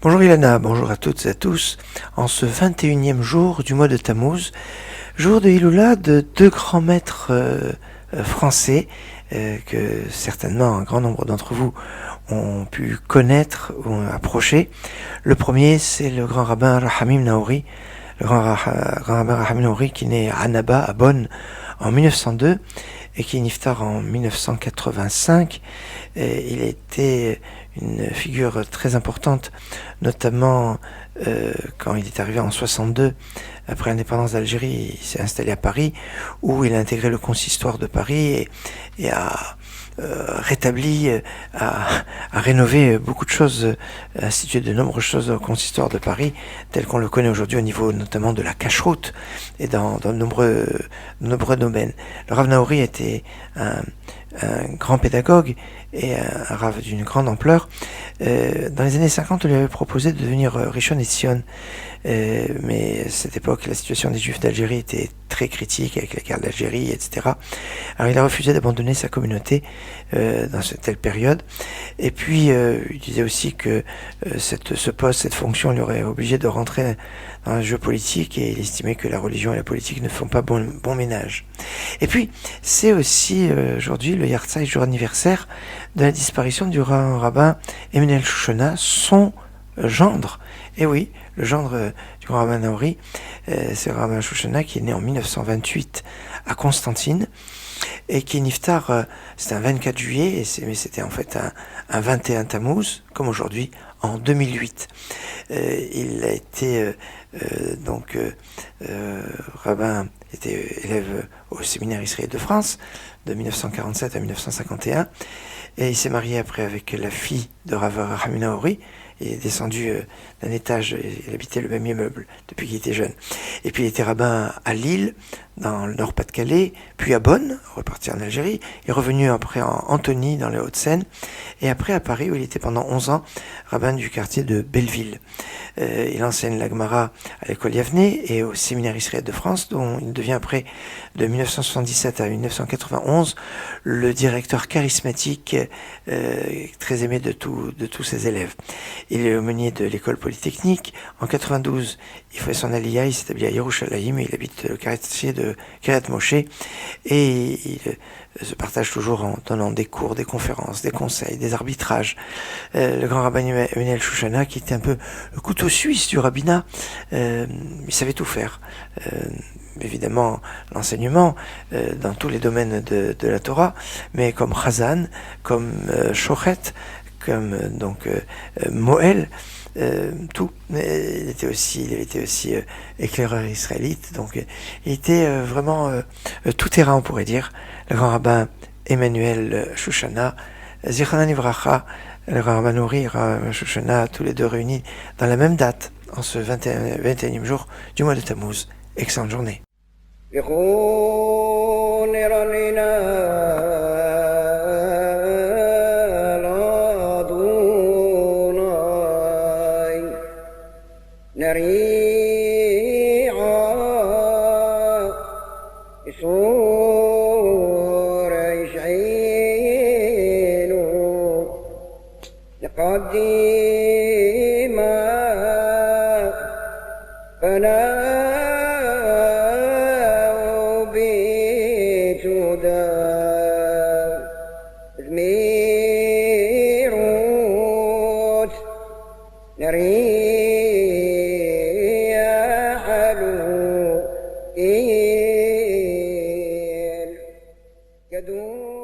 Bonjour Ilana, bonjour à toutes et à tous. En ce 21e jour du mois de Tammuz, jour de Hilula de deux grands maîtres français que certainement un grand nombre d'entre vous ont pu connaître ou approcher. Le premier, c'est le grand rabbin Rahamim Naouri, le grand rabbin Rahamim Naouri qui naît à Annaba, à Bonn, en 1902 et qui est niftar en 1985. Il était une figure très importante, notamment quand il est arrivé en 62, après l'indépendance d'Algérie, il s'est installé à Paris, où il a intégré le consistoire de Paris et a rétabli, a rénové beaucoup de choses, a institué de nombreuses choses au consistoire de Paris, tel qu'on le connaît aujourd'hui au niveau notamment de la cacheroute et dans de nombreux domaines. Le Rav Naouri était un grand pédagogue et un Rav d'une grande ampleur. Dans les années 50, on lui avait proposé de devenir Rishon LeZion, mais à cette époque, la situation des Juifs d'Algérie était très critique avec la guerre d'Algérie, etc. Alors il a refusé d'abandonner sa communauté dans cette telle période. Et puis il disait aussi que ce poste, cette fonction, lui aurait obligé de rentrer dans un jeu politique, et il estimait que la religion et la politique ne font pas bon ménage. Et puis c'est aussi aujourd'hui le Yartzeit, jour anniversaire de la disparition du rabbin Emmanuel Chouchona, son gendre. Et oui, le gendre du grand rabbin Naouri, c'est le rabbin Chouchona qui est né en 1928 à Constantine et qui est niftar, c'était un 24 juillet, mais c'était en fait un 21 Tammuz, comme aujourd'hui, en 2008. Il a été rabbin, était élève au séminaire israélien de France de 1947 à 1951, et il s'est marié après avec la fille de Rav Rahamim Naouri. Il est descendu d'un étage, il habitait le même immeuble depuis qu'il était jeune. Et puis il était rabbin à Lille, dans le Nord-Pas-de-Calais, puis à Bonn, reparti en Algérie, il est revenu après en Antony, dans les Hauts-de-Seine, et après à Paris, où il était pendant 11 ans rabbin du quartier de Belleville. Il enseigne la Gemara à l'école Yavneh et au séminaire israélien de France, dont il devient après, de 1977 à 1991, le directeur charismatique, très aimé de tous ses élèves. Il est aumônier de l'école polytechnique. En 92, il fait son aliyah, il s'établit à Yerushalayim, il habite le quartier de Kiryat Moshe, et il se partage toujours en donnant des cours, des conférences, des conseils, des arbitrages. Le grand rabbin Emmanuel Chouchona, qui était un peu le couteau suisse du rabbinat, il savait tout faire. Évidemment l'enseignement dans tous les domaines de la Torah, mais comme Chazan, comme Shochet, comme Moël, tout. Mais il était aussi éclaireur israélite, donc il était vraiment tout terrain, on pourrait dire. Le grand rabbin Emmanuel Chouchona, Zichronan Livracha, le grand rabbin Naouri et le grand rabbin Chouchona, tous les deux réunis dans la même date, en ce 21e jour du mois de Tammuz. Excellente journée. يدور